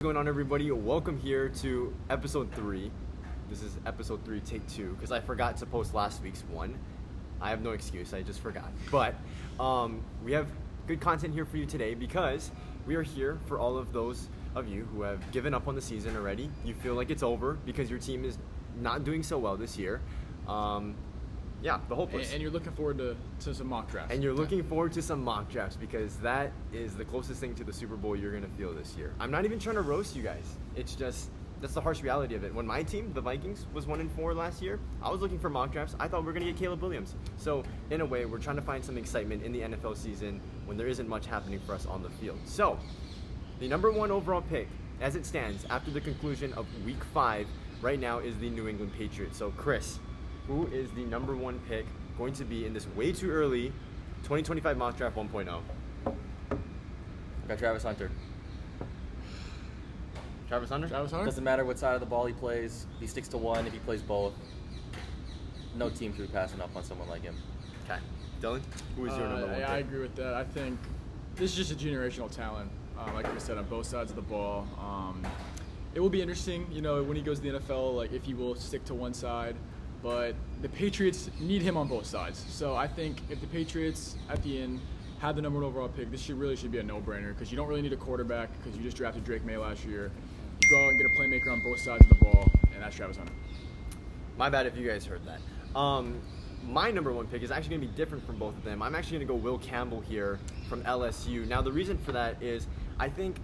Going on, everybody? Welcome here to episode 3. This is episode 3, take 2, because I forgot to post last week's one. I have no excuse, I just forgot. But we have good content here for you today because we are here for all of those of you who have given up on the season already. You feel like it's over because your team is not doing so well this year. The hopeless. And you're looking forward to some mock drafts. And you're looking forward to some mock drafts because that is the closest thing to the Super Bowl you're going to feel this year. I'm not even trying to roast you guys. It's just, that's the harsh reality of it. When my team, the Vikings, was 1-4 last year, I was looking for mock drafts. I thought we were going to get Caleb Williams. So, in a way, we're trying to find some excitement in the NFL season when there isn't much happening for us on the field. So, the number 1 overall pick, as it stands, after the conclusion of Week 5, right now is the New England Patriots. So, Chris, who is the number 1 pick going to be in this way too early 2025 mock draft 1.0? I got Travis Hunter. Travis Hunter? Doesn't matter what side of the ball he plays. If he sticks to one, if he plays both, no team should be passing up on someone like him. Okay. Dylan, who is your number 1 pick? I agree with that. I think this is just a generational talent, like we said, on both sides of the ball. It will be interesting, when he goes to the NFL, like if he will stick to one side. But the Patriots need him on both sides. So I think if the Patriots, at the end, had the number 1 overall pick, this should be a no-brainer because you don't really need a quarterback because you just drafted Drake May last year. You go out and get a playmaker on both sides of the ball, and that's Travis Hunter. My bad if you guys heard that. My number 1 pick is actually going to be different from both of them. I'm actually going to go Will Campbell here from LSU. Now, the reason for that is I think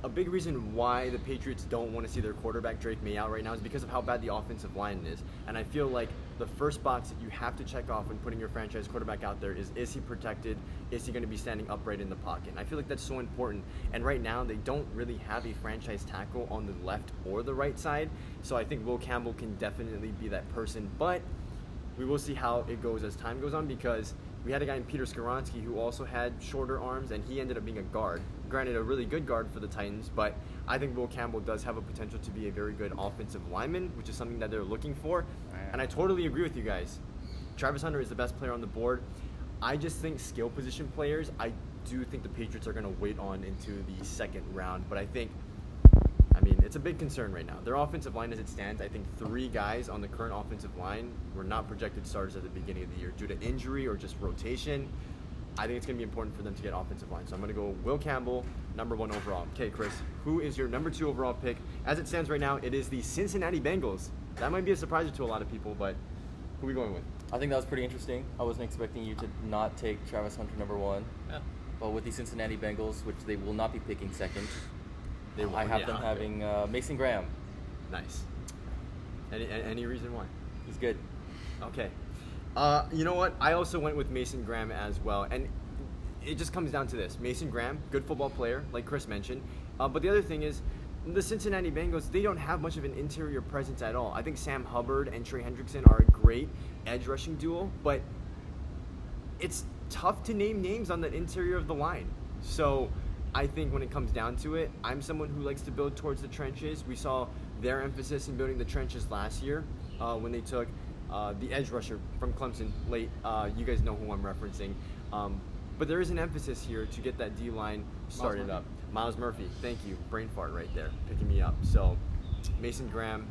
a big reason why the Patriots don't want to see their quarterback Drake May out right now is because of how bad the offensive line is. And I feel like the first box that you have to check off when putting your franchise quarterback out there is he protected? Is he going to be standing upright in the pocket? And I feel like that's so important. And right now, they don't really have a franchise tackle on the left or the right side. So I think Will Campbell can definitely be that person. But we will see how it goes as time goes on because we had a guy in Peter Skoronski who also had shorter arms, and he ended up being a guard. Granted, a really good guard for the Titans, but I think Will Campbell does have a potential to be a very good offensive lineman, which is something that they're looking for. And I totally agree with you guys. Travis Hunter is the best player on the board. I just think skill position players, I do think the Patriots are going to wait on into the second round. But it's a big concern right now. Their offensive line as it stands, I think 3 guys on the current offensive line were not projected starters at the beginning of the year due to injury or just rotation. I think it's going to be important for them to get offensive line. So I'm going to go Will Campbell, number 1 overall. Okay, Chris, who is your number 2 overall pick? As it stands right now, it is the Cincinnati Bengals. That might be a surprise to a lot of people, but who are we going with? I think that was pretty interesting. I wasn't expecting you to not take Travis Hunter number 1. Yeah. But with the Cincinnati Bengals, which they will not be picking second, I have them having Mason Graham. Nice. Any reason why? He's good. Okay. You know what? I also went with Mason Graham as well. And it just comes down to this. Mason Graham, good football player, like Chris mentioned. But the other thing is, the Cincinnati Bengals, they don't have much of an interior presence at all. I think Sam Hubbard and Trey Hendrickson are a great edge rushing duo, but it's tough to name names on the interior of the line. So I think when it comes down to it, I'm someone who likes to build towards the trenches. We saw their emphasis in building the trenches last year when they took the edge rusher from Clemson late. You guys know who I'm referencing. But there is an emphasis here to get that D-line started up. Miles Murphy, thank you. Brain fart right there, picking me up. So Mason Graham,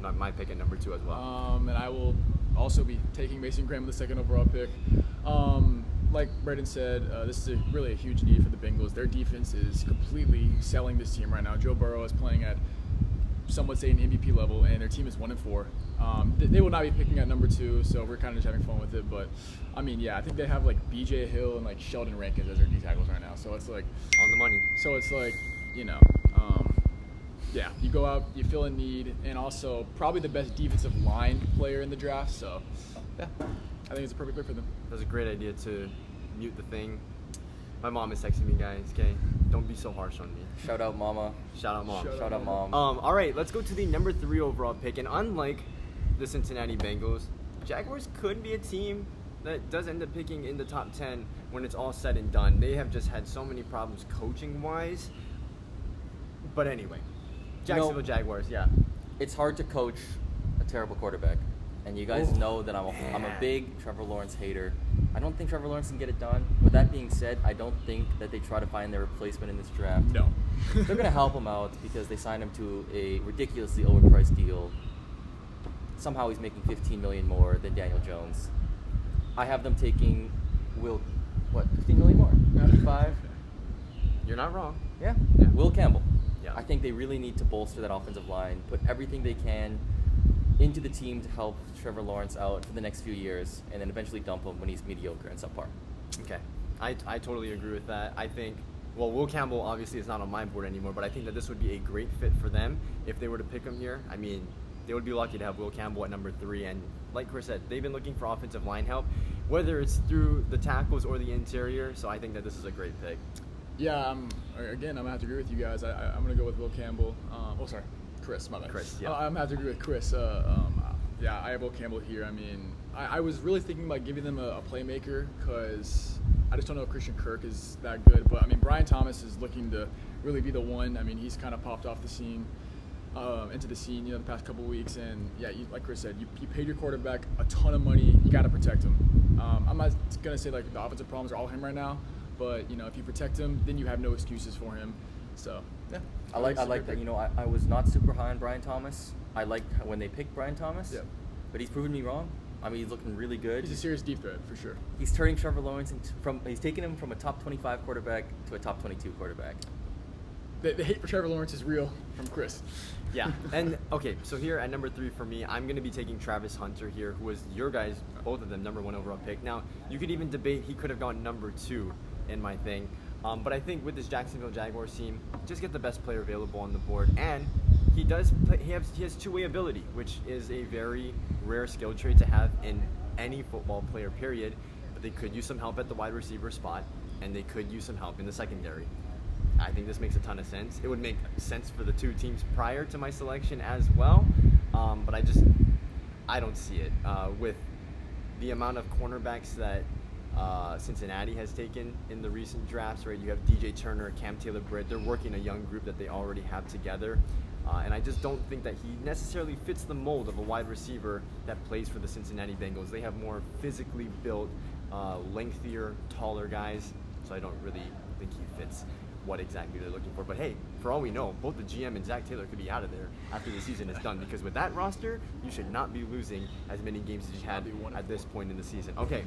not my pick at number 2 as well. And I will also be taking Mason Graham with the 2nd overall pick. Like Brendan said, this is really a huge need for the Bengals. Their defense is completely selling this team right now. Joe Burrow is playing at, some would say, an MVP level, and their team is 1-4. They will not be picking at number 2, so we're kind of just having fun with it. But, I think they have, B.J. Hill and, Sheldon Rankins as their D tackles right now. So it's like... On the money. So it's like, you go out, you fill a need, and also probably the best defensive line player in the draft. So, I think it's a perfect pick for them. That's a great idea to mute the thing. My mom is texting me, guys, okay? Don't be so harsh on me. Shout out, Mama. Shout out, Mom. Shout out, Mom. All right, let's go to the number 3 overall pick. And unlike the Cincinnati Bengals, Jaguars could be a team that does end up picking in the top 10 when it's all said and done. They have just had so many problems coaching-wise. But anyway, Jacksonville Jaguars, yeah. It's hard to coach a terrible quarterback. And you guys know that I'm a big Trevor Lawrence hater. I don't think Trevor Lawrence can get it done. With that being said, I don't think that they try to find their replacement in this draft. No. They're going to help him out because they signed him to a ridiculously overpriced deal. Somehow he's making $15 million more than Daniel Jones. I have them taking $15 million more? 55? You're not wrong. Yeah. Yeah. Will Campbell. Yeah. I think they really need to bolster that offensive line, put everything they can into the team to help Trevor Lawrence out for the next few years, and then eventually dump him when he's mediocre and subpar. Okay. I totally agree with that. I think, well, Will Campbell obviously is not on my board anymore, but I think that this would be a great fit for them if they were to pick him here. I mean, they would be lucky to have Will Campbell at number 3, and like Chris said, they've been looking for offensive line help, whether it's through the tackles or the interior, so I think that this is a great pick. Yeah, again, I'm going to have to agree with you guys. I'm going to go with Will Campbell. Chris, my bad. Chris, yeah. I'm going to have to agree with Chris. Yeah, I have Will Campbell here. I mean, I was really thinking about giving them a playmaker because I just don't know if Christian Kirk is that good. But, I mean, Brian Thomas is looking to really be the one. I mean, he's kind of popped off the scene, into the scene, the past couple of weeks. And, yeah, like Chris said, you paid your quarterback a ton of money. You got to protect him. I'm not going to say, like, the offensive problems are all him right now. But, if you protect him, then you have no excuses for him. So, yeah. I like that. I was not super high on Brian Thomas. I liked when they picked Brian Thomas. Yeah. But he's proven me wrong. I mean, he's looking really good. He's a serious deep threat, for sure. He's turning Trevor Lawrence he's taking him from a top 25 quarterback to a top 22 quarterback. The hate for Trevor Lawrence is real from Chris. Yeah, and okay, so here at number 3 for me, I'm going to be taking Travis Hunter here, who was your guys, both of them, number 1 overall pick. Now, you could even debate he could have gone number 2 in my thing. But I think with this Jacksonville Jaguars team, just get the best player available on the board. And he does play, he has two-way ability, which is a very rare skill trait to have in any football player, period. But they could use some help at the wide receiver spot, and they could use some help in the secondary. I think this makes a ton of sense. It would make sense for the 2 teams prior to my selection as well. But I don't see it. With the amount of cornerbacks that Cincinnati has taken in the recent drafts, right? You have DJ Turner, Cam Taylor-Britt. They're working a young group that they already have together. And I just don't think that he necessarily fits the mold of a wide receiver that plays for the Cincinnati Bengals. They have more physically built, lengthier, taller guys. So I don't really think he fits what exactly they're looking for. But hey, for all we know, both the GM and Zach Taylor could be out of there after the season is done, because with that roster, you should not be losing as many games as you had at this point in the season. Okay.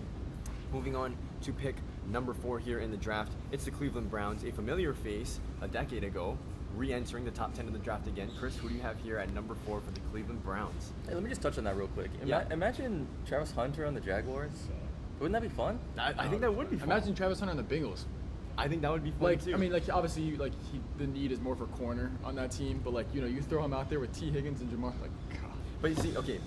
Moving on to pick number 4 here in the draft, it's the Cleveland Browns, a familiar face a decade ago, re-entering the top 10 of the draft again. Chris, who do you have here at number 4 for the Cleveland Browns? Hey, let me just touch on that real quick. Yeah. Imagine Travis Hunter on the Jaguars. Wouldn't that be fun? I think that would be fun. Imagine Travis Hunter on the Bengals. I think that would be fun too. I mean, obviously, the need is more for corner on that team, but you throw him out there with T. Higgins and Jamar, God. But you see, okay.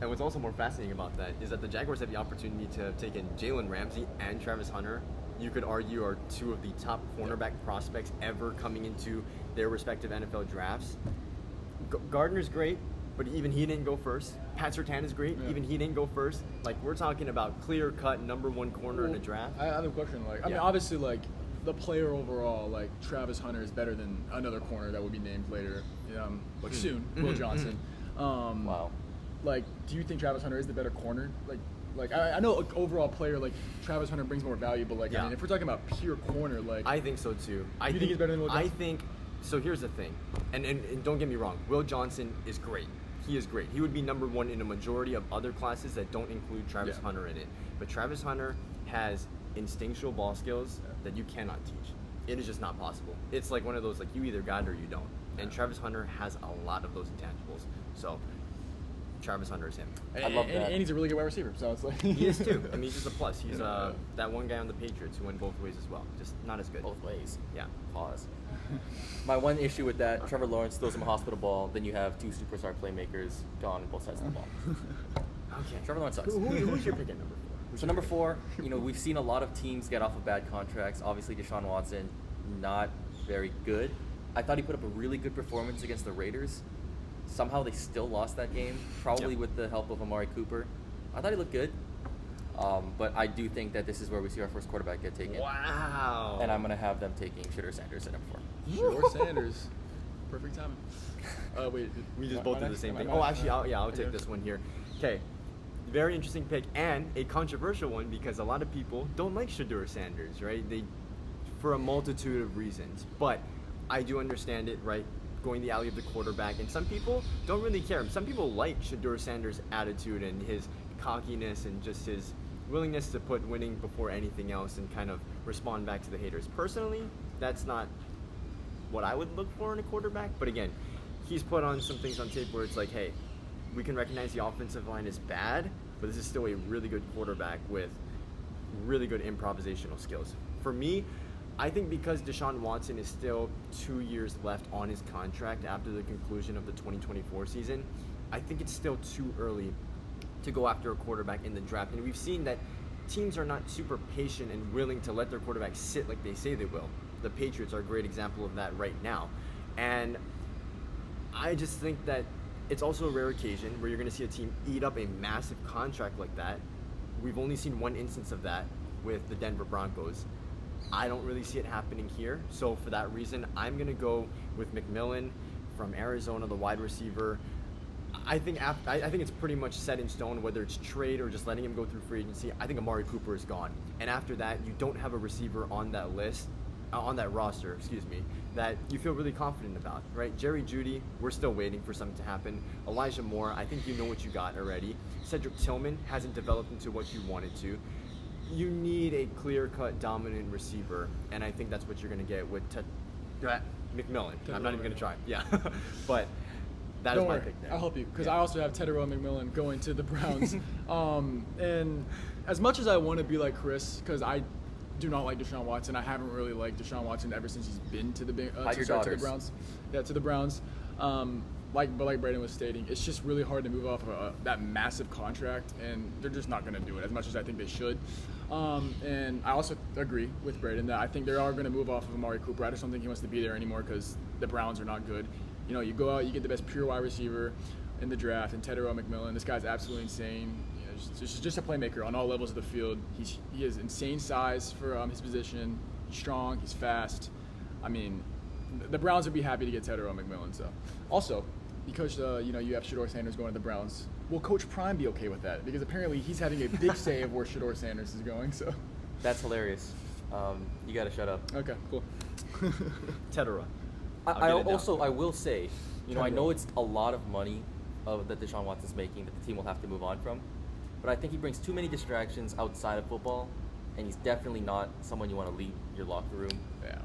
And what's also more fascinating about that is that the Jaguars have the opportunity to have taken Jalen Ramsey and Travis Hunter. You could argue are 2 of the top cornerback prospects ever coming into their respective NFL drafts. Gardner's great, but even he didn't go first. Pat Surtain is great, even he didn't go first. We're talking about clear-cut number 1 corner in a draft. I have a question. I mean, obviously, the player overall, Travis Hunter is better than another corner that will be named later, soon, Will Johnson. Wow. Do you think Travis Hunter is the better corner? I know overall player, Travis Hunter brings more value, but I mean, if we're talking about pure corner, I think so too. You think he's better than Will Johnson? So here's the thing, and don't get me wrong, Will Johnson is great. He is great. He would be number 1 in a majority of other classes that don't include Travis Hunter in it. But Travis Hunter has instinctual ball skills that you cannot teach. It is just not possible. It's like one of those, you either got it or you don't. And Travis Hunter has a lot of those intangibles. So Travis Hunter is him. I love that. And he's a really good wide receiver, so it's He is too. I mean, he's just a plus. He's that one guy on the Patriots who went both ways as well. Just not as good. Both ways. Yeah. Pause. My one issue with that, Trevor Lawrence throws him a hospital ball, then you have 2 superstar playmakers gone on both sides of the ball. Okay. Trevor Lawrence sucks. Who's your pick at number 4? So number 4, we've seen a lot of teams get off of bad contracts. Obviously, Deshaun Watson, not very good. I thought he put up a really good performance against the Raiders. Somehow they still lost that game, probably with the help of Amari Cooper. I thought he looked good. But I do think that this is where we see our first quarterback get taken. Wow. And I'm going to have them taking Shedeur Sanders at number 4. Shedeur Sanders. Perfect timing. Wait. We just both did the same thing. Oh, actually, I'll take this one here. Okay. very interesting pick and a controversial one because a lot of people don't like Shedeur Sanders, right? For a multitude of reasons. But I do understand it, right? Going the alley of the quarterback, and some people don't really care. Some people like Shedeur Sanders' attitude and his cockiness and just his willingness to put winning before anything else and kind of respond back to the haters. Personally, that's not what I would look for in a quarterback. But again, he's put on some things on tape where it's like, hey, we can recognize the offensive line is bad, but this is still a really good quarterback with really good improvisational skills. For me, I think because Deshaun Watson is still 2 years left on his contract after the conclusion of the 2024 season, I think it's still too early to go after a quarterback in the draft. And we've seen that teams are not super patient and willing to let their quarterback sit like they say they will. The Patriots are a great example of that right now. And I just think that it's also a rare occasion where you're going to see a team eat up a massive contract like that. We've only seen one instance of that with the Denver Broncos. I don't really see it happening here. So for that reason, I'm going to go with McMillan from Arizona, the wide receiver. I think it's pretty much set in stone, whether it's trade or just letting him go through free agency. I think Amari Cooper is gone. And after that, you don't have a receiver on that list, on that roster, that you feel really confident about, right? Jerry Jeudy, we're still waiting for something to happen. Elijah Moore, I think you know what you got already. Cedric Tillman hasn't developed into what you wanted to. You need a clear-cut, dominant receiver, and I think that's what you're going to get with McMillan. I'm not even going to try. Yeah, but that is my pick there. I'll help you because I also have Tedero McMillan going to the Browns. And as much as I want to be like Chris, because I do not like Deshaun Watson. I haven't really liked Deshaun Watson ever since he's been to the Browns. Yeah, to the Browns. But like Braden was stating, it's just really hard to move off of that massive contract, and they're just not going to do it as much as I think they should. And I also agree with Braden that I think they are going to move off of Amari Cooper. I just don't think he wants to be there anymore because the Browns are not good. You know, you go out, you get the best pure wide receiver in the draft, and Tedero McMillan. This guy's absolutely insane. You know, just a playmaker on all levels of the field. He has insane size for his position. He's strong. He's fast. I mean, the Browns would be happy to get Tedero McMillan. So, also, because you have Shedeur Sanders going to the Browns, will Coach Prime be okay with that? Because apparently he's having a big say of where Shedeur Sanders is going. So, that's hilarious. You got to shut up. Okay, cool. Tedero. I will say, I know it's a lot of money that Deshaun Watson's making that the team will have to move on from, but I think he brings too many distractions outside of football, and he's definitely not someone you want to leave your locker room. Yeah.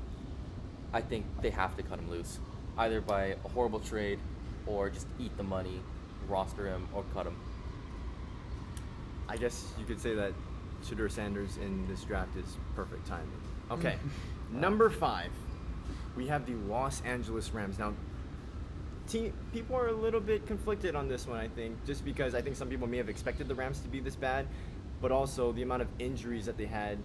I think they have to cut him loose, either by a horrible trade or just eat the money, roster him, or cut him. I guess you could say that Shedeur Sanders in this draft is perfect timing. Okay, number 5. We have the Los Angeles Rams. Now, people are a little bit conflicted on this one, I think, just because I think some people may have expected the Rams to be this bad, but also the amount of injuries that they had,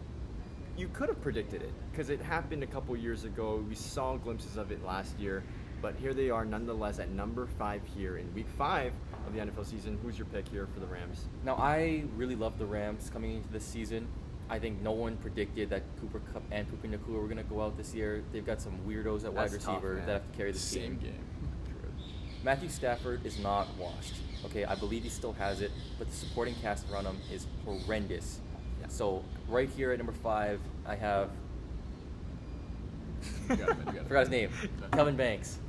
you could have predicted it, because it happened a couple years ago. We saw glimpses of it last year, but here they are nonetheless at number 5 here in Week 5 of the NFL season. Who's your pick here for the Rams? Now, I really love the Rams coming into this season. I think no one predicted that Cooper Kupp and Puka Nacua were going to go out this year. They've got some weirdos at wide receiver that have to carry the Same game. Matthew Stafford is not washed. Okay, I believe he still has it, but the supporting cast around him is horrendous. Yeah. So right here at number 5, I have forgot his name, Kelvin Banks.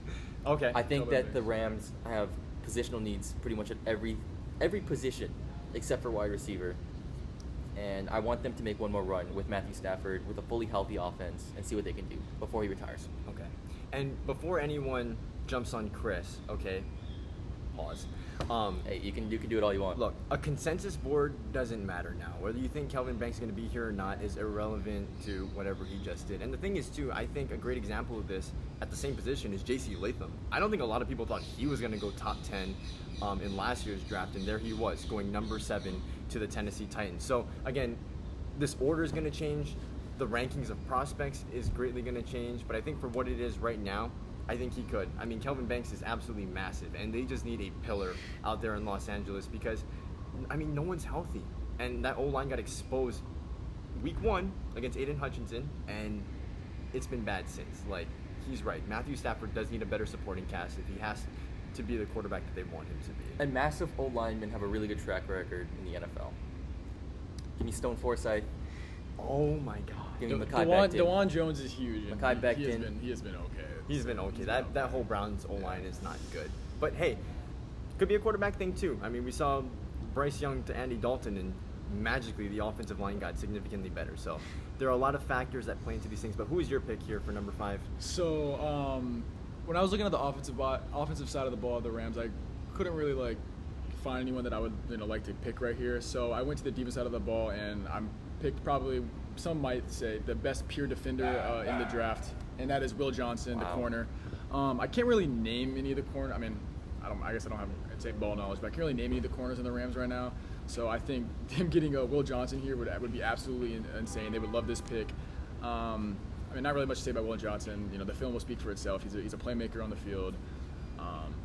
Okay. I think that the Rams have positional needs pretty much at every position except for wide receiver. And I want them to make one more run with Matthew Stafford with a fully healthy offense and see what they can do before he retires. Okay. And before anyone jumps on Chris, okay, pause. Hey, you can do it all you want. Look, a consensus board doesn't matter now. Whether you think Kelvin Banks is going to be here or not is irrelevant to whatever he just did. And the thing is, too, I think a great example of this at the same position is J.C. Latham. I don't think a lot of people thought he was going to go top 10 in last year's draft, and there he was, going number 7 to the Tennessee Titans. So, again, this order is going to change. The rankings of prospects is greatly going to change. But I think for what it is right now, I think he could. I mean, Kelvin Banks is absolutely massive, and they just need a pillar out there in Los Angeles because, I mean, no one's healthy. And that O-line got exposed week 1 against Aiden Hutchinson, and it's been bad since. Like, he's right. Matthew Stafford does need a better supporting cast if he has to be the quarterback that they want him to be. And massive old linemen have a really good track record in the NFL. Give me Stone Forsythe. Oh my God. Give me Mekhi Becton. DeJuan Jones is huge. And Mekhi Becton. He has been okay. He's been okay. That whole Browns O-line is not good. But hey, could be a quarterback thing too. I mean, we saw Bryce Young to Andy Dalton, and magically the offensive line got significantly better. So there are a lot of factors that play into these things. But who is your pick here for number 5? So when I was looking at the offensive side of the ball of the Rams, I couldn't really find anyone that I would like to pick right here. So I went to the defense side of the ball, and I'm picked probably, some might say, the best pure defender in the draft, and that is Will Johnson, the corner. I can't really name any of the corner. I mean, I guess I don't have insane ball knowledge, but I can't really name any of the corners in the Rams right now. So I think him getting a Will Johnson here would be absolutely insane. They would love this pick. I mean, not really much to say about Will Johnson. You know, the film will speak for itself. He's a playmaker on the field.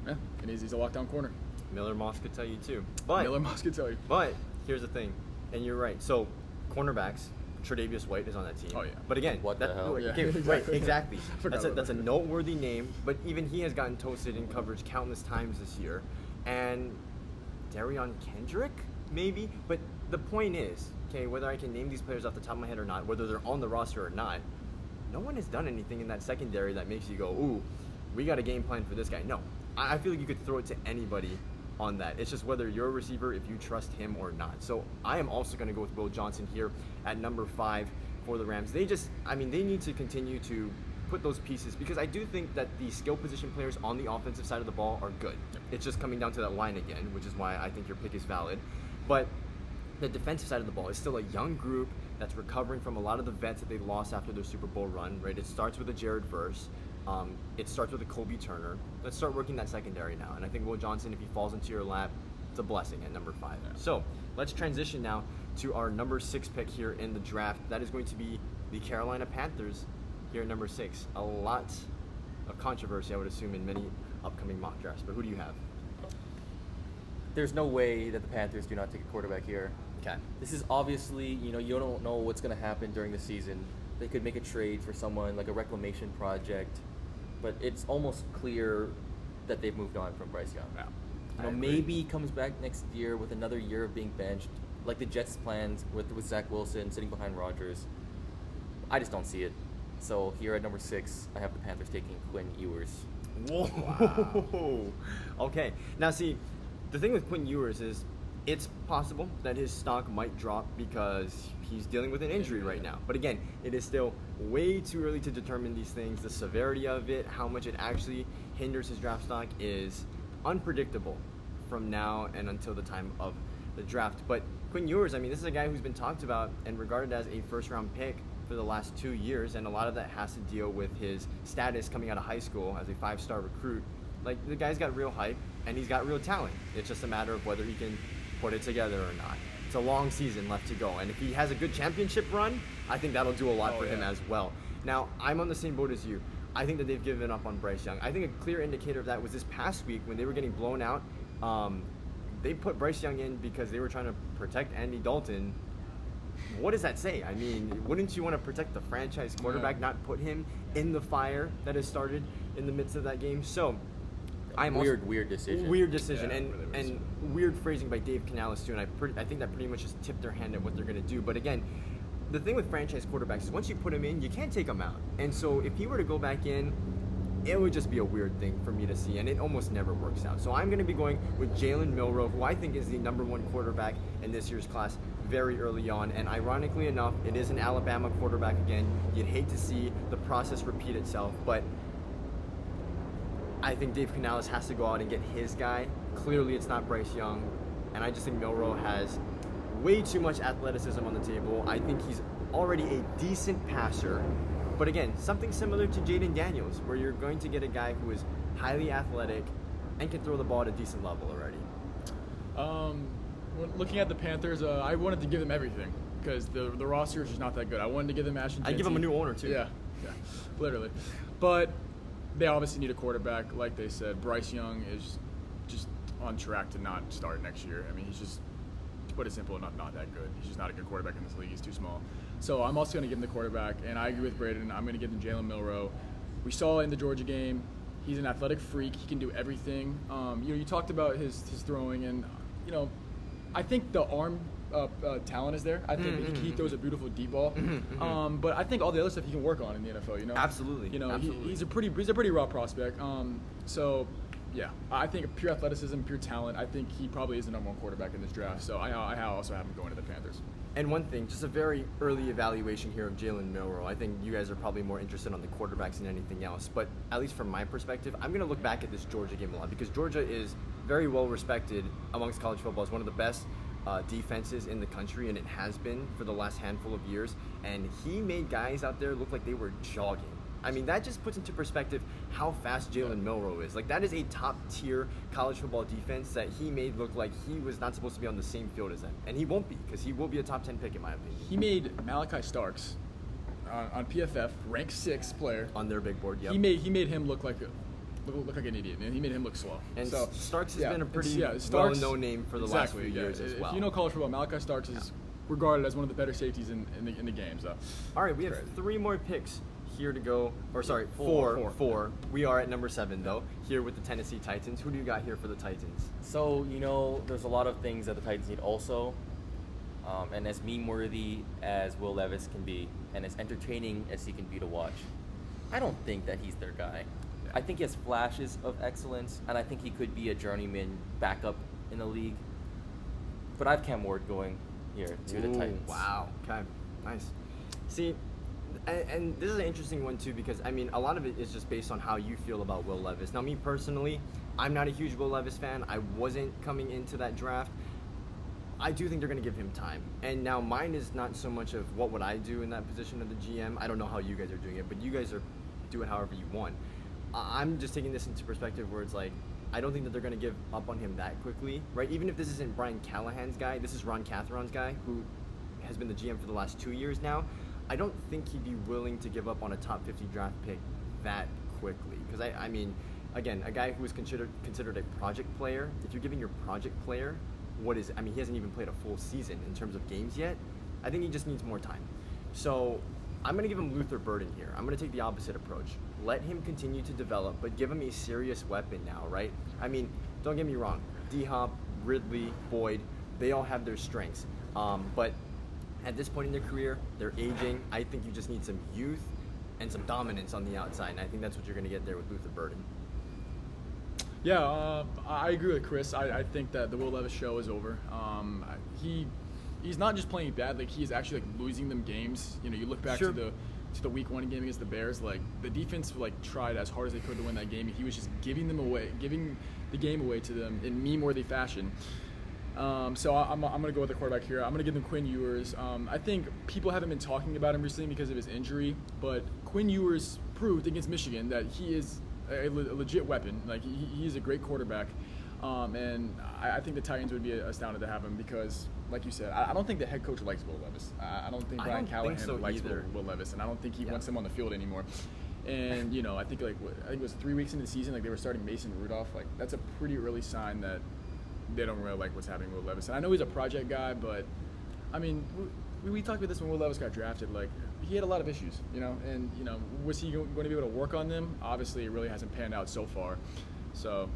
And he's a lockdown corner. Miller Moss could tell you too. Miller Moss could tell you. But here's the thing, and you're right. So cornerbacks, Tre'Davious White is on that team. Oh yeah. But again, what the hell? Okay, Yeah, right, exactly. exactly. Forgot That's a about that. noteworthy name. But even he has gotten toasted in coverage countless times this year. And Darion Kendrick, maybe. But the point is, okay, whether I can name these players off the top of my head or not, whether they're on the roster or not, no one has done anything in that secondary that makes you go, ooh, we got a game plan for this guy. No, I feel like you could throw it to anybody on that. It's just whether you're a receiver, if you trust him or not. So I am also going to go with Will Johnson here at number 5 for the Rams. They need to continue to put those pieces, because I do think that the skill position players on the offensive side of the ball are good. It's just coming down to that line again, which is why I think your pick is valid. But the defensive side of the ball is still a young group that's recovering from a lot of the vets that they lost after their Super Bowl run, right? It starts with a Jared Verse. It starts with a Kobe Turner. Let's start working that secondary now. And I think Will Johnson, if he falls into your lap, it's a blessing at number 5. Yeah. So let's transition now to our number 6 pick here in the draft. That is going to be the Carolina Panthers here at number 6. A lot of controversy, I would assume, in many upcoming mock drafts. But who do you have? There's no way that the Panthers do not take a quarterback here. Okay. This is obviously, you don't know what's going to happen during the season. They could make a trade for someone, like a reclamation project, but it's almost clear that they've moved on from Bryce Young. Yeah. Maybe he comes back next year with another year of being benched, like the Jets' plans with Zach Wilson sitting behind Rodgers. I just don't see it. So here at number 6, I have the Panthers taking Quinn Ewers. Whoa. Wow. Okay. Now, see, the thing with Quinn Ewers is it's possible that his stock might drop because he's dealing with an injury right now. But again, it is still way too early to determine these things. The severity of it, how much it actually hinders his draft stock is unpredictable from now and until the time of the draft. But Quinn Ewers, I mean, this is a guy who's been talked about and regarded as a first-round pick for the last 2 years, and a lot of that has to deal with his status coming out of high school as a 5-star recruit. Like, the guy's got real hype, and he's got real talent. It's just a matter of whether he can put it together or not. It's a long season left to go, and if he has a good championship run, I think that'll do a lot for him as well. Now, I'm on the same boat as you. I think that they've given up on Bryce Young. I think a clear indicator of that was this past week when they were getting blown out. They put Bryce Young in because they were trying to protect Andy Dalton. What does that say? I mean, wouldn't you want to protect the franchise quarterback, not put him in the fire that has started in the midst of that game? So, Weird decision. Weird decision, Yeah, and really was. weird phrasing by Dave Canales too. And I think that pretty much just tipped their hand at what they're going to do. But again, the thing with franchise quarterbacks is once you put him in, you can't take him out. And so if he were to go back in, it would just be a weird thing for me to see, and it almost never works out. So I'm going to be going with Jalen Milroe, who I think is the number 1 quarterback in this year's class very early on. And ironically enough, it is an Alabama quarterback again. You'd hate to see the process repeat itself, but I think Dave Canales has to go out and get his guy. Clearly, it's not Bryce Young, and I just think Milroe has way too much athleticism on the table. I think he's already a decent passer, but again, something similar to Jaden Daniels, where you're going to get a guy who is highly athletic and can throw the ball at a decent level already. When looking at the Panthers, I wanted to give them everything because the roster is just not that good. I wanted to give them Ashton. I'd give them a new owner too. Yeah, literally. But they obviously need a quarterback. Like they said, Bryce Young is just on track to not start next year. I mean, he's just, to put it simple, not that good. He's just not a good quarterback in this league. He's too small. So I'm also going to give him the quarterback, and I agree with Braden. I'm going to give him Jalen Milroe. We saw in the Georgia game, He's an athletic freak. He can do everything. You talked about his throwing, and I think the arm talent is there. I think he throws a beautiful deep ball. But I think all the other stuff he can work on in the NFL. Absolutely. Absolutely. He's a pretty raw prospect. So yeah, I think pure athleticism, pure talent. I think he probably is the number 1 quarterback in this draft. So I also have him going to the Panthers. And one thing, just a very early evaluation here of Jalen Milroe. I think you guys are probably more interested on the quarterbacks than anything else. But at least from my perspective, I'm going to look back at this Georgia game a lot because Georgia is very well respected amongst college football as one of the best defenses in the country, and it has been for the last handful of years. And he made guys out there look like they were jogging. I mean, that just puts into perspective how fast Jalen Milroe is. Like, that is a top-tier college football defense that he made look like he was not supposed to be on the same field as them. And he won't be, because he will be a top 10 pick, in my opinion. He made Malachi Starks on PFF, ranked 6th player. On their big board, yep. He made him look like an idiot, and he made him look slow. And so Starks has been a pretty well-known name for the last few years as well. If you know college football, Malachi Starks is regarded as one of the better safeties in the game. So. All right, we have 3 more picks here to go, or sorry, four. We are at number 7 though, here with the Tennessee Titans. Who do you got here for the Titans? So, there's a lot of things that the Titans need also, and as meme-worthy as Will Levis can be, and as entertaining as he can be to watch, I don't think that he's their guy. I think he has flashes of excellence, and I think he could be a journeyman backup in the league, but I have Cam Ward going here to the Titans. Wow, okay, nice. See, and this is an interesting one too because, I mean, a lot of it is just based on how you feel about Will Levis. Now, me personally, I'm not a huge Will Levis fan. I wasn't coming into that draft. I do think they're going to give him time. And now mine is not so much of what would I do in that position of the GM. I don't know how you guys are doing it, but you guys are doing however you want. I'm just taking this into perspective where it's like, I don't think that they're going to give up on him that quickly, right? Even if this isn't Brian Callahan's guy, this is Ron Cathron's guy, who has been the GM for the last 2 years now. I don't think he'd be willing to give up on a top 50 draft pick that quickly. Because, I mean, again, a guy who is considered a project player, if you're giving your project player he hasn't even played a full season in terms of games yet. I think he just needs more time. So I'm going to give him Luther Burden here. I'm going to take the opposite approach. Let him continue to develop, but give him a serious weapon now, right? I mean, don't get me wrong. D-Hop, Ridley, Boyd, they all have their strengths. But at this point in their career, they're aging. I think you just need some youth and some dominance on the outside, and I think that's what you're going to get there with Luther Burden. Yeah, I agree with Chris. I think that the Will Levis show is over. He's not just playing bad; like he's actually like losing them games. You look back to the Week 1 game against the Bears. Like the defense tried as hard as they could to win that game. He was just giving the game away to them in meme-worthy fashion. So I'm going to go with the quarterback here. I'm going to give them Quinn Ewers. I think people haven't been talking about him recently because of his injury, but Quinn Ewers proved against Michigan that he is a legit weapon. Like he is a great quarterback, and I think the Titans would be astounded to have him because, like you said, I don't think the head coach likes Will Levis. I don't think Brian Callahan likes Will Levis, and I don't think he wants him on the field anymore. And I think it was 3 weeks into the season, they were starting Mason Rudolph. Like that's a pretty early sign that they don't really like what's happening with Levis. And I know he's a project guy, but I mean, we talked about this when Will Levis got drafted. Like he had a lot of issues, and was he going to be able to work on them? Obviously, it really hasn't panned out so far. So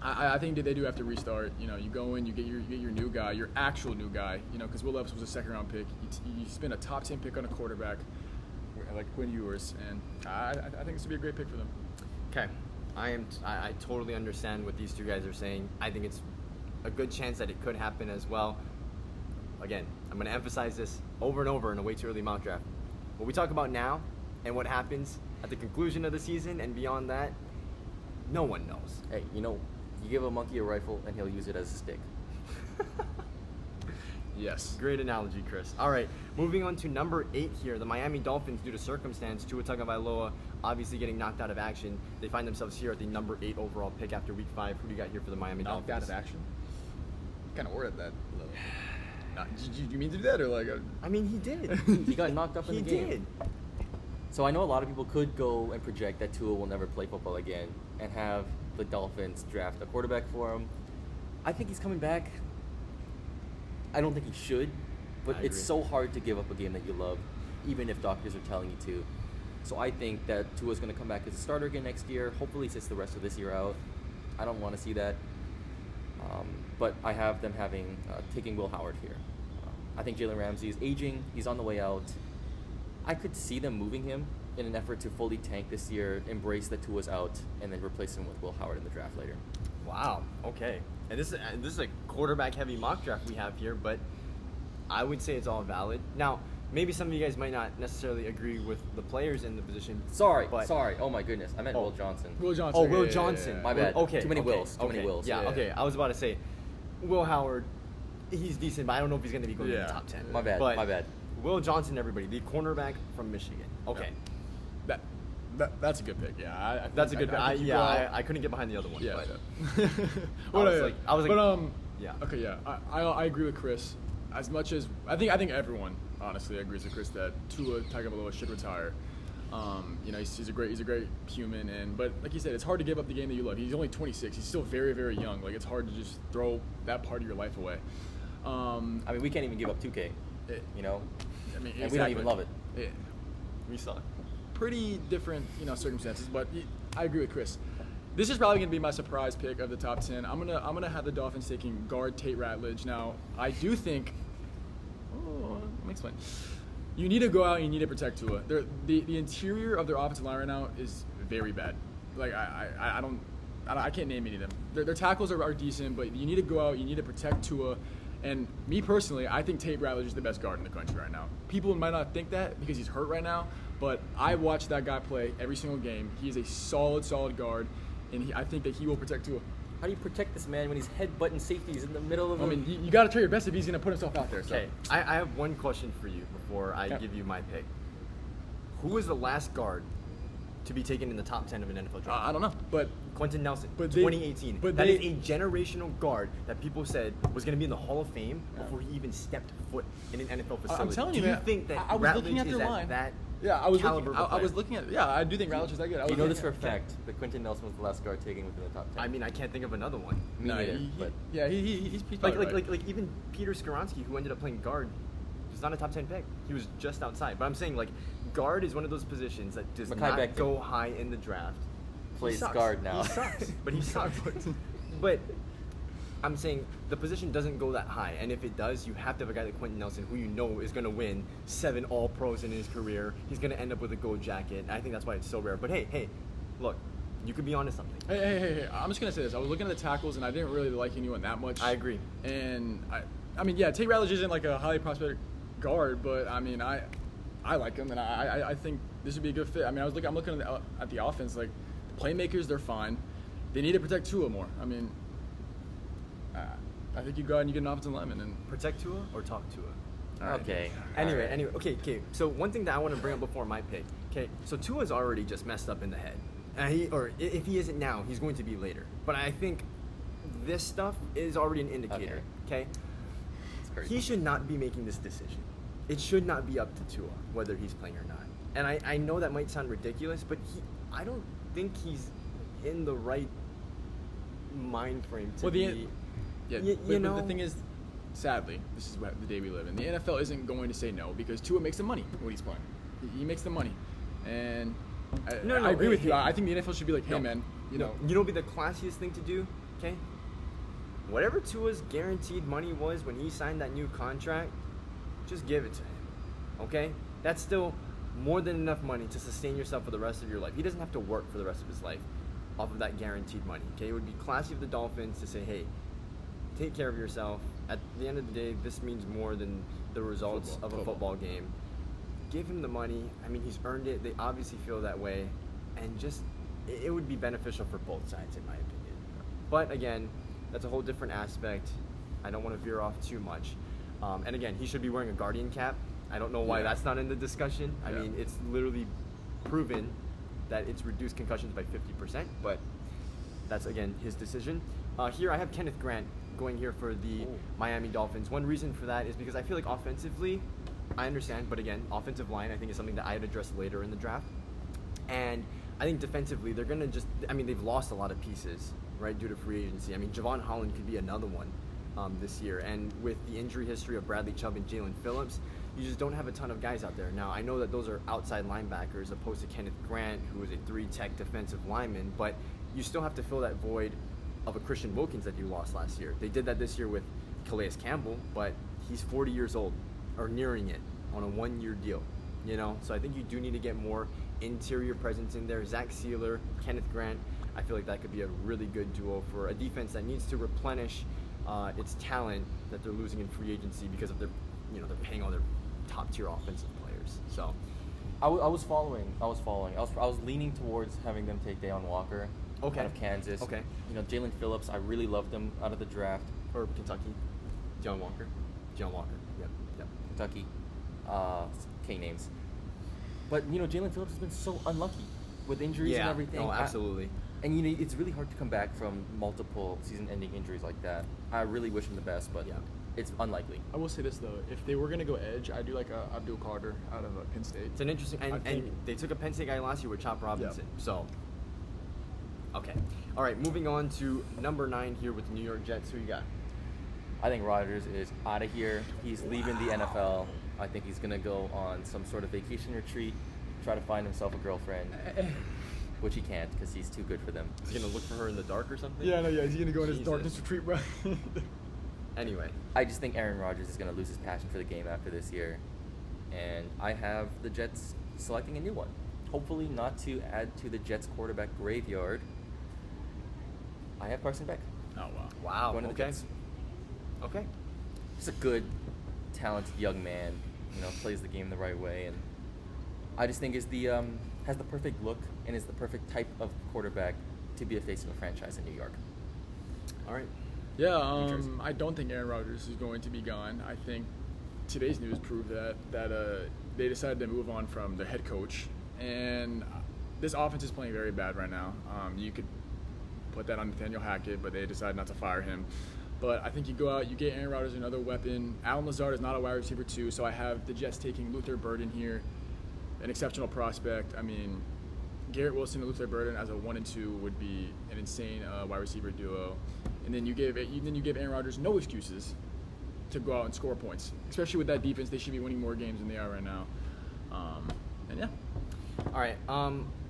I think that they do have to restart. You go in, you get your new guy, your actual new guy. Because Will Levis was a 2nd round pick. You spend a top 10 pick on a quarterback like Quinn Ewers, and I think this would be a great pick for them. Okay, I totally understand what these two guys are saying. I think it's a good chance that it could happen as well. Again, I'm going to emphasize this over and over in a way too early mock draft. What we talk about now and what happens at the conclusion of the season and beyond that, no one knows. Hey, you give a monkey a rifle and he'll use it as a stick. Yes. Great analogy, Chris. All right, moving on to number 8 here. The Miami Dolphins, due to circumstance, Tua Tagovailoa obviously getting knocked out of action. They find themselves here at the number 8 overall pick after Week 5. Who do you got here for the Miami Dolphins? Knocked out of action? Kind of worded that a little. Did you mean to do that, or like? I mean, he did. He got knocked up in the game. He did. So I know a lot of people could go and project that Tua will never play football again and have the Dolphins draft a quarterback for him. I think he's coming back. I don't think he should, but it's so hard to give up a game that you love, even if doctors are telling you to. So I think that Tua's going to come back as a starter again next year. Hopefully sits the rest of this year out. I don't want to see that. But I have them taking Will Howard here. I think Jalen Ramsey is aging. He's on the way out. I could see them moving him in an effort to fully tank this year, embrace that Tua's out, and then replace him with Will Howard in the draft later. Wow. Okay. And this is a quarterback-heavy mock draft we have here, but I would say it's all valid. Now, maybe some of you guys might not necessarily agree with the players in the position. Sorry. but Oh my goodness. I meant Will Johnson. Will Johnson. Oh, Will yeah. Johnson. My bad. Okay. Too many okay, Wills. Too many okay. Wills. Yeah, Yeah. okay. I was about to say, Will Howard, he's decent, but I don't know if he's going to be going in Yeah. the top 10. My bad. But My bad. Will Johnson, everybody, the cornerback from Michigan. Okay. That's a good pick. Yeah, I think- That's a good. I think you go out- I couldn't get behind the other one. Yeah. But yeah. I was like, but yeah. Okay, yeah, I agree with Chris. As much as I think everyone honestly agrees with Chris that Tua Tagovailoa should retire. He's a great human, but like you said, it's hard to give up the game that you love. He's only 26. He's still very, very young. Like, it's hard to just throw that part of your life away. I mean, we can't even give up 2K. You know, and we don't even love it. We suck. Pretty different, circumstances, but I agree with Chris. This is probably going to be my surprise pick of the top 10. I'm gonna have the Dolphins taking guard Tate Ratledge. Now, I do think. Oh, let me explain. You need to go out and you need to protect Tua. The interior of their offensive line right now is very bad. Like, I can't name any of them. Their tackles are decent, but you need to go out. You need to protect Tua. And me personally, I think Tate Ratledge is the best guard in the country right now. People might not think that because he's hurt right now, but I watch that guy play every single game. He is a solid guard, and I think that he will protect Tua. How do you protect this man when he's headbutting safeties in the middle of I mean, you got to try your best if he's going to put himself out there. So. Okay, I have one question for you before I give you my pick. Who was the last guard to be taken in the top 10 of an NFL draft? I don't know, but Quentin Nelson, but 2018. but That they- is a generational guard that people said was going to be in the Hall of Fame before he even stepped foot in an NFL facility. I'm telling you, do you man, think that I was looking at Ratledge their is line. that Yeah, I was caliber looking. of a I was player? looking at. Yeah, I do think Ratledge is that good. You know this for a fact that Quentin Nelson was the last guard taken within the top 10. I mean, I can't think of another one. Me No, neither. But he's Like, probably right. like even Peter Skoronski, who ended up playing guard, was not a top 10 pick. He was just outside. But I'm saying, like, guard is one of those positions that does Mekhi not Becton go high in the draft. plays He sucks. guard now. He sucks, but he sucks. But I'm saying the position doesn't go that high, and if it does, you have to have a guy like Quentin Nelson, who you know is going to win 7 All-Pros in his career. He's going to end up with a gold jacket. I think that's why it's so rare. But hey, look, you could be onto something. Hey! I'm just gonna say this. I was looking at the tackles, and I didn't really like anyone that much. I agree. And I mean, yeah, Tate Ratledge isn't like a highly prospective guard, but I mean, I like him, and I think this would be a good fit. I mean, I'm looking at the offense. Like, the playmakers, they're fine. They need to protect Tua more. I mean, I think you go out and you get an offensive lineman and Protect Tua or talk Tua? All right. Okay. Anyway, All right. okay. So one thing that I want to bring up before my pick. Okay, so Tua's already just messed up in the head, if he isn't now, he's going to be later. But I think this stuff is already an indicator. Okay, It's crazy. he should not be making this decision. It should not be up to Tua whether he's playing or not. And I know that might sound ridiculous, but I don't think he's in the right mind frame to be. Yeah, you know, but the thing is, sadly, this is the day we live in. The NFL isn't going to say no because Tua makes the money when he's playing. He makes the money, and I agree with you. I think the NFL should be like, hey, man, you know, would be the classiest thing to do, okay? Whatever Tua's guaranteed money was when he signed that new contract, just give it to him, okay? That's still more than enough money to sustain yourself for the rest of your life. He doesn't have to work for the rest of his life off of that guaranteed money, okay? It would be classy of the Dolphins to say, hey, take care of yourself. At the end of the day, this means more than the results of a football game. Give him the money. I mean, he's earned it. They obviously feel that way. And just, it would be beneficial for both sides, in my opinion. But again, that's a whole different aspect. I don't want to veer off too much. And again, he should be wearing a Guardian cap. I don't know why that's not in the discussion. I mean, it's literally proven that it's reduced concussions by 50%, but that's, again, his decision. Here I have Kenneth Grant going here for the Miami Dolphins. One reason for that is because I feel like offensively, I understand, but again, offensive line I think is something that I'd address later in the draft. And I think defensively, they're going to just, I mean, they've lost a lot of pieces, right, due to free agency. I mean, Javon Holland could be another one this year. And with the injury history of Bradley Chubb and Jalen Phillips, you just don't have a ton of guys out there. Now, I know that those are outside linebackers opposed to Kenneth Grant, who is a 3-tech defensive lineman, but you still have to fill that void of a Christian Wilkins that you lost last year. They did that this year with Calais Campbell, but he's 40 years old, or nearing it, on a 1-year deal. So I think you do need to get more interior presence in there. Zach Sealer, Kenneth Grant, I feel like that could be a really good duo for a defense that needs to replenish its talent that they're losing in free agency because of they're paying all their top tier offensive players. So I was following. I was leaning towards having them take Deion Walker out of Kansas. Okay. Jalen Phillips, I really loved him out of the draft. Or Kentucky, John Walker. Yep. Kentucky, K names. But Jalen Phillips has been so unlucky with injuries and everything. Oh, absolutely. And it's really hard to come back from multiple season-ending injuries like that. I really wish him the best, but it's unlikely. I will say this though: if they were gonna go edge, I do like Abdul Carter out of Penn State. It's an interesting, and they took a Penn State guy last year with Chop Robinson. Yep. So, okay, all right. Moving on to number 9 here with the New York Jets. Who you got? I think Rodgers is out of here. He's leaving the NFL. I think he's gonna go on some sort of vacation retreat, try to find himself a girlfriend. Which he can't because he's too good for them. He's gonna look for her in the dark or something? Yeah, he's gonna go in his darkness retreat, bro. Anyway, I just think Aaron Rodgers is gonna lose his passion for the game after this year, and I have the Jets selecting a new one. Hopefully, not to add to the Jets quarterback graveyard. I have Carson Beck. Oh wow. Wow. Going to the Jets. Okay. He's a good, talented young man. Plays the game the right way, and I just think has the perfect look and is the perfect type of quarterback to be a face of a franchise in New York. All right. Yeah, I don't think Aaron Rodgers is going to be gone. I think today's news proved that they decided to move on from the head coach, and this offense is playing very bad right now. You could put that on Nathaniel Hackett, but they decided not to fire him. But I think you go out, you get Aaron Rodgers another weapon. Alan Lazard is not a wide receiver too, so I have the Jets taking Luther Burden here, an exceptional prospect. I mean, Garrett Wilson and Luther Burden as a 1 and 2 would be an insane wide receiver duo. And then you give Aaron Rodgers no excuses to go out and score points, especially with that defense. They should be winning more games than they are right now. And yeah. All right.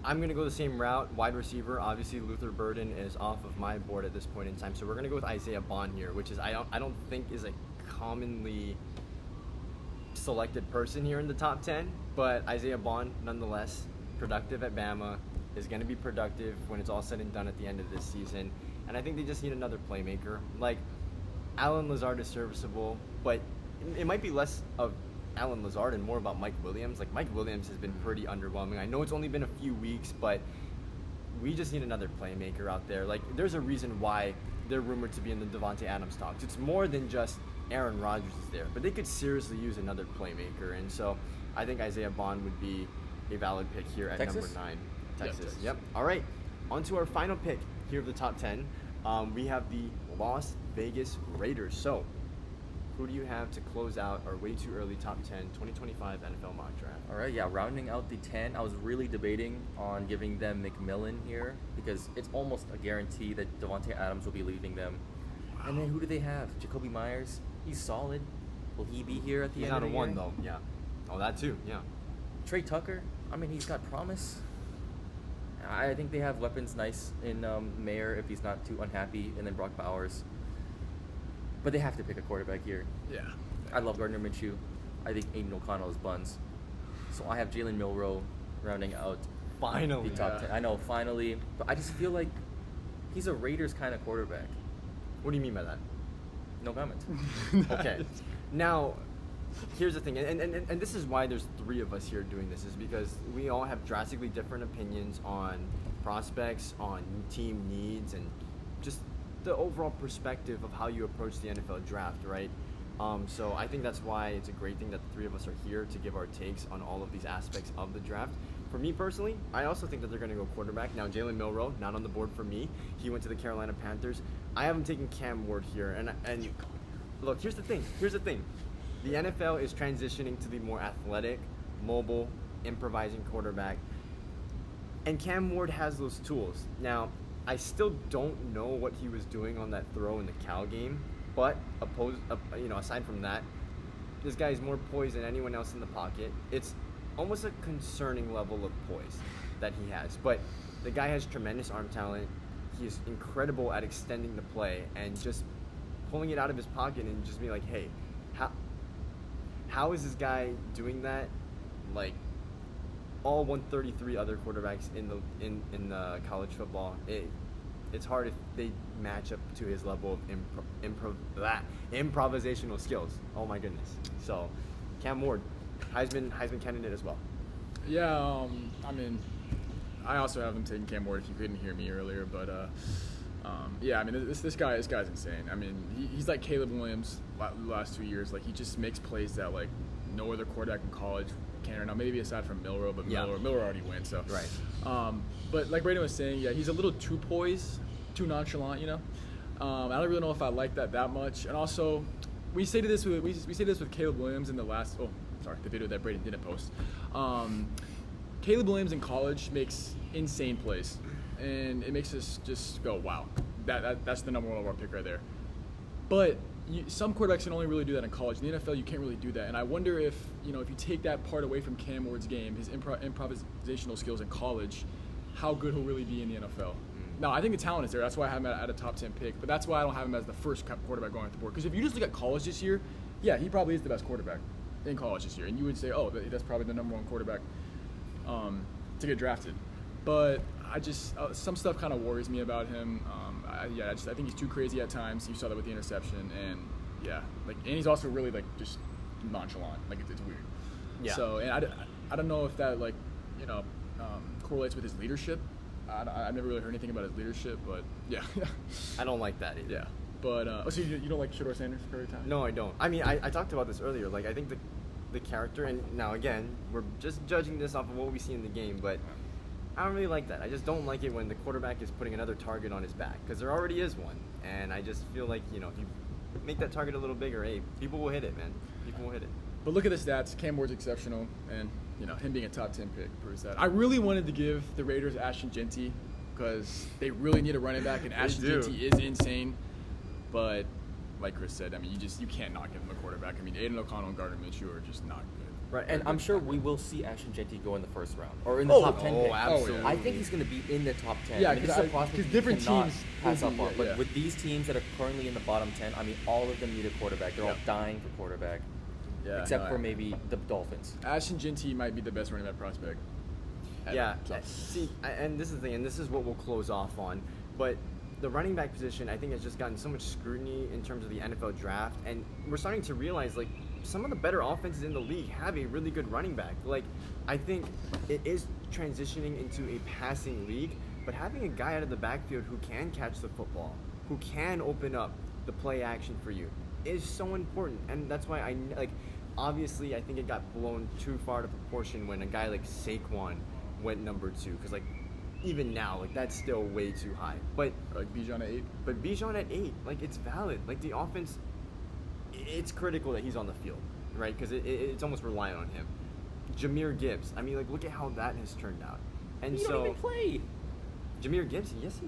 I'm going to go the same route. Wide receiver, obviously Luther Burden is off of my board at this point in time. So we're going to go with Isaiah Bond here, which is I don't think is a commonly selected person here in the top 10, but Isaiah Bond, nonetheless, productive at Bama, is going to be productive when it's all said and done at the end of this season. And I think they just need another playmaker. Like, Alan Lazard is serviceable, but it might be less of Alan Lazard and more about Mike Williams. Like, Mike Williams has been pretty underwhelming. I know it's only been a few weeks, but we just need another playmaker out there. Like, there's a reason why they're rumored to be in the Devontae Adams talks. It's more than just Aaron Rodgers is there, but they could seriously use another playmaker. And so I think Isaiah Bond would be a valid pick here at Texas? number 9. Texas. Yep. All right. On to our final pick here of the top 10. We have the Las Vegas Raiders. So, who do you have to close out our way too early top 10 2025 NFL mock draft? All right, yeah, rounding out the 10, I was really debating on giving them McMillan here because it's almost a guarantee that Devontae Adams will be leaving them. Wow. And then who do they have? Jacoby Myers. He's solid. Will he be here at the end of the year? He's not a 1, though. Yeah. Oh, that too. Yeah. Trey Tucker. I mean, he's got promise. I think they have weapons nice in Mayer if he's not too unhappy, and then Brock Bowers. But they have to pick a quarterback here. Yeah. I love Gardner Minshew. I think Aiden O'Connell is buns. So I have Jalen Milroe rounding out Finally. the top 10. I know, finally. But I just feel like he's a Raiders kind of quarterback. What do you mean by that? No comment. Okay. Now, here's the thing, and this is why there's 3 of us here doing this, is because we all have drastically different opinions on prospects, on team needs, and just the overall perspective of how you approach the NFL draft, right? So I think that's why it's a great thing that the 3 of us are here to give our takes on all of these aspects of the draft. For me personally, I also think that they're going to go quarterback. Now, Jalen Milroe, not on the board for me. He went to the Carolina Panthers. I haven't taken Cam Ward here. And look, here's the thing. The NFL is transitioning to the more athletic, mobile, improvising quarterback. And Cam Ward has those tools. Now, I still don't know what he was doing on that throw in the Cal game. But aside from that, this guy is more poised than anyone else in the pocket. It's almost a concerning level of poise that he has. But the guy has tremendous arm talent. He's incredible at extending the play and just pulling it out of his pocket and just being like, hey, how is this guy doing that? Like, all 133 other quarterbacks in the college football, it's hard if they match up to his level of improvisational skills. Oh my goodness. So, Cam Ward, Heisman candidate as well. Yeah, I mean, I also have him taking Cam Ward if you couldn't hear me earlier, but yeah, I mean, this guy's insane. I mean, he's like Caleb Williams the last 2 years. Like, he just makes plays that like no other quarterback in college can right now. Maybe aside from Milroe, but Milroe already went. So right. But like Braden was saying, yeah, he's a little too poised, too nonchalant. You know, I don't really know if I like that much. And also, we say this with Caleb Williams in the video that Braden didn't post. Caleb Williams in college makes insane plays, and it makes us just go, wow, that's the number one overall pick right there. But some quarterbacks can only really do that in college. In the NFL, you can't really do that. And I wonder if you take that part away from Cam Ward's game, his improvisational skills in college, how good he'll really be in the NFL. Now, I think the talent is there. That's why I have him at a top 10 pick. But that's why I don't have him as the first quarterback going off the board. Because if you just look at college this year, yeah, he probably is the best quarterback in college this year. And you would say, oh, that's probably the number one quarterback to get drafted. But I just some stuff kind of worries me about him. I think he's too crazy at times. You saw that with the interception, and and he's also really like just nonchalant. Like it's weird. Yeah. So and I don't know if that correlates with his leadership. I've never really heard anything about his leadership, but yeah. I don't like that either. Yeah. But so you don't like Shedeur Sanders for every time? No, I don't. I mean, I talked about this earlier. Like, I think the character, and now again, we're just judging this off of what we see in the game, but I don't really like that. I just don't like it when the quarterback is putting another target on his back, because there already is one. And I just feel like, if you make that target a little bigger, hey, people will hit it, man. People will hit it. But look at the stats. Cam Ward's exceptional, and him being a top 10 pick proves that. I really wanted to give the Raiders Ashton Jeanty because they really need a running back, and Ashton Jeanty is insane. But like Chris said, I mean, you can't not give him a quarterback. I mean, Aiden O'Connell and Gardner Minshew are just not good. Right, and I'm sure we will see Ashton Jeanty go in the first round or in the top 10 pick. Absolutely. I think he's going to be in the top 10. Yeah, because different teams pass up on. But with these teams that are currently in the bottom 10, I mean, all of them need a quarterback. They're all dying for quarterback. Yeah, except for maybe the Dolphins. Ashton Jeanty might be the best running back prospect. Yeah. See, and this is the thing, and this is what we'll close off on. But the running back position, I think, has just gotten so much scrutiny in terms of the NFL draft, and we're starting to realize, like, some of the better offenses in the league have a really good running back. Like, I think it is transitioning into a passing league, but having a guy out of the backfield who can catch the football, who can open up the play action for you, is so important. And that's why obviously I think it got blown too far to proportion when a guy like Saquon went number 2, because even now, that's still way too high. But Bijan at 8. But Bijan at 8, it's valid. The offense, it's critical that he's on the field, right? Because it's almost reliant on him. Jahmyr Gibbs, I mean, look at how that has turned out. And he don't even play. Jahmyr Gibbs, yes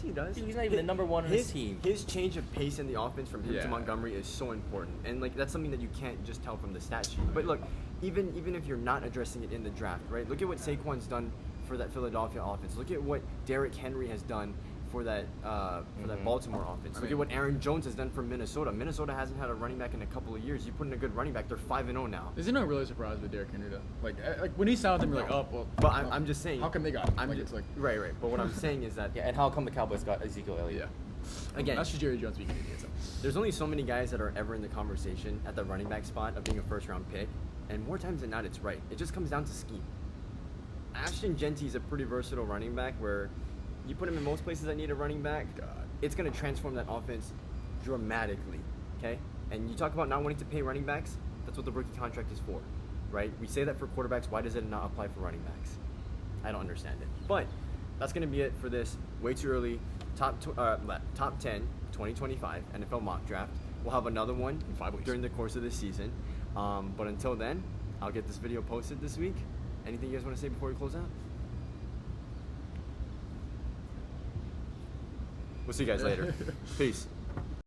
he does. Dude, he's not even the number one on his team. His change of pace in the offense from him to Montgomery is so important, and that's something that you can't just tell from the stat sheet. But look, even if you're not addressing it in the draft, right? Look at what Saquon's done for that Philadelphia offense. Look at what Derrick Henry has done for that that Baltimore offense. Look at what Aaron Jones has done for Minnesota. Minnesota hasn't had a running back in a couple of years. You put in a good running back, they're 5-0 now. Is it not really surprised with Derrick Henry though? Like when he sounded them, you're like, oh well. But I'm just saying. How come they got him? Right. But what I'm saying is that and how come the Cowboys got Ezekiel Elliott? Yeah. Again, that's just Jerry Jones being an idiot. So. There's only so many guys that are ever in the conversation at the running back spot of being a first round pick, and more times than not, it's right. It just comes down to scheme. Ashton Jeanty is a pretty versatile running back where you put him in most places that need a running back, it's going to transform that offense dramatically, okay? And you talk about not wanting to pay running backs, that's what the rookie contract is for, right? We say that for quarterbacks, why does it not apply for running backs? I don't understand it. But that's going to be it for this way too early top 10 2025 NFL mock draft. We'll have another one in 5 weeks during the course of this season. But until then, I'll get this video posted this week. Anything you guys want to say before we close out? We'll see you guys later. Peace.